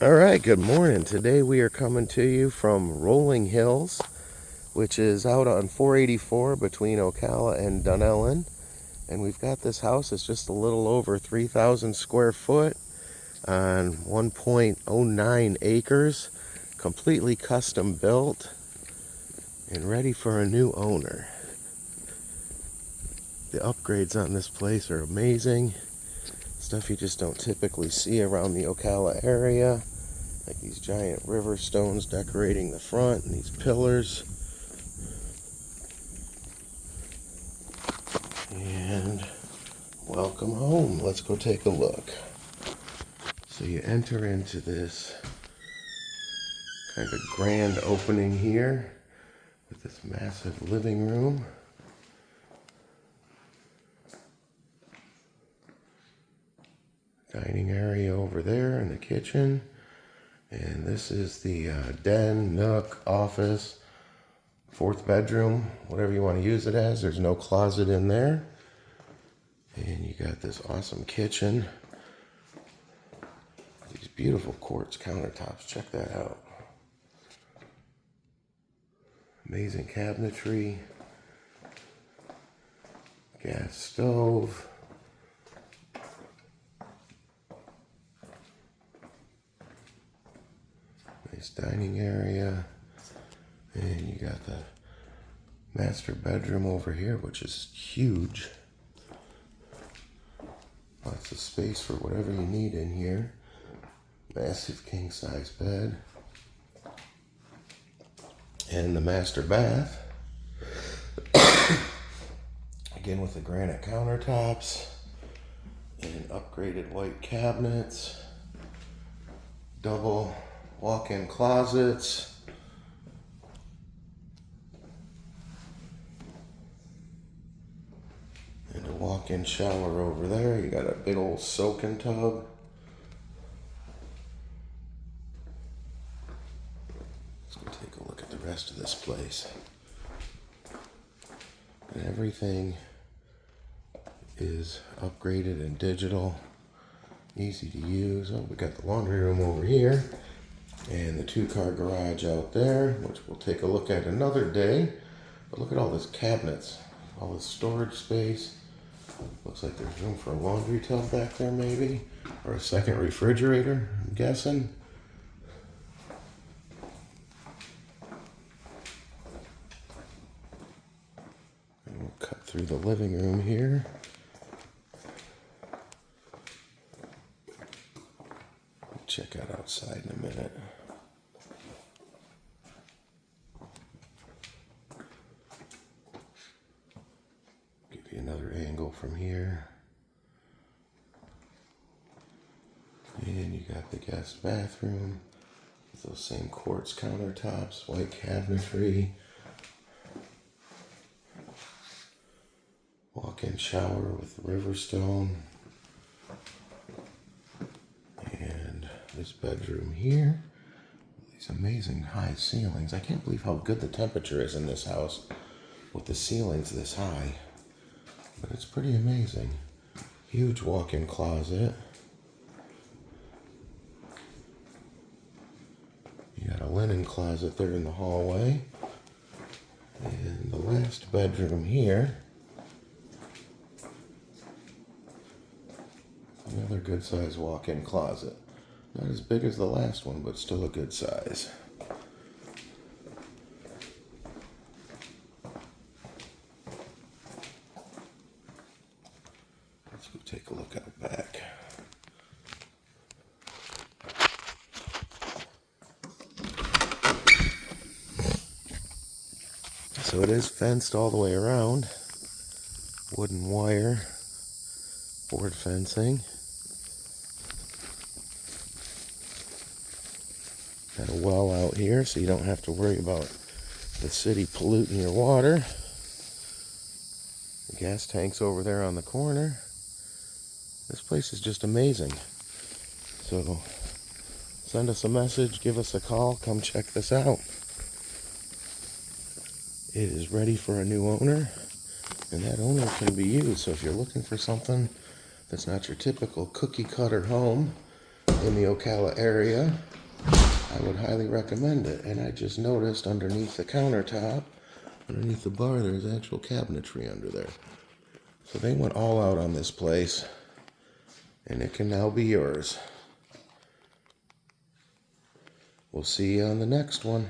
All right, good morning. Today we are coming to you from Rolling Hills, which is out on 484 between Ocala and Dunellon. And we've got this house. It's just a little over 3,000 square foot on 1.09 acres, completely custom built and ready for a new owner. The upgrades on this place are amazing. Stuff you just don't typically see around the Ocala area. Like these giant river stones decorating the front and these pillars. And welcome home. Let's go take a look. So you enter into this kind of grand opening here with this massive living room. Dining area over there and the kitchen. And this is the den, nook, office, fourth bedroom, whatever you want to use it as. There's no closet in there. And you got this awesome kitchen. These beautiful quartz countertops. Check that out. Amazing cabinetry. Gas stove. Nice dining area. And you got the master bedroom over here, which is huge. Lots of space for whatever you need in here. Massive king size bed. And the master bath. Again with the granite countertops. And upgraded white cabinets. Double walk-in closets. And a walk-in shower over there. You got a big old soaking tub. Let's go take a look at the rest of this place. And everything is upgraded and digital. Easy to use. Oh, we got the laundry room over here. And the 2-car garage out there, which we'll take a look at another day. But look at all this cabinets, all this storage space. Looks like there's room for a laundry tub back there maybe, or a second refrigerator, I'm guessing. And we'll cut through the living room here. We'll check out outside in a minute. Another angle from here. And you got the guest bathroom with those same quartz countertops, white cabinetry, walk-in shower with river stone, and this bedroom here. These amazing high ceilings. I can't believe how good the temperature is in this house with the ceilings this high. But it's pretty amazing. Huge walk-in closet. You got a linen closet there in the hallway. And the last bedroom here. Another good size walk-in closet. Not as big as the last one, but still a good size. Let's go take a look out back. So it is fenced all the way around. Wooden wire, board fencing. Got a well out here so you don't have to worry about the city polluting your water. The gas tank's over there on the corner. This place is just amazing. So send us a message, give us a call, come check this out. It is ready for a new owner, and that owner can be you. So if you're looking for something that's not your typical cookie cutter home, in the Ocala area, I would highly recommend it. And I just noticed underneath the countertop, underneath the bar, there's actual cabinetry under there. So they went all out on this place, and it can now be yours. We'll see you on the next one.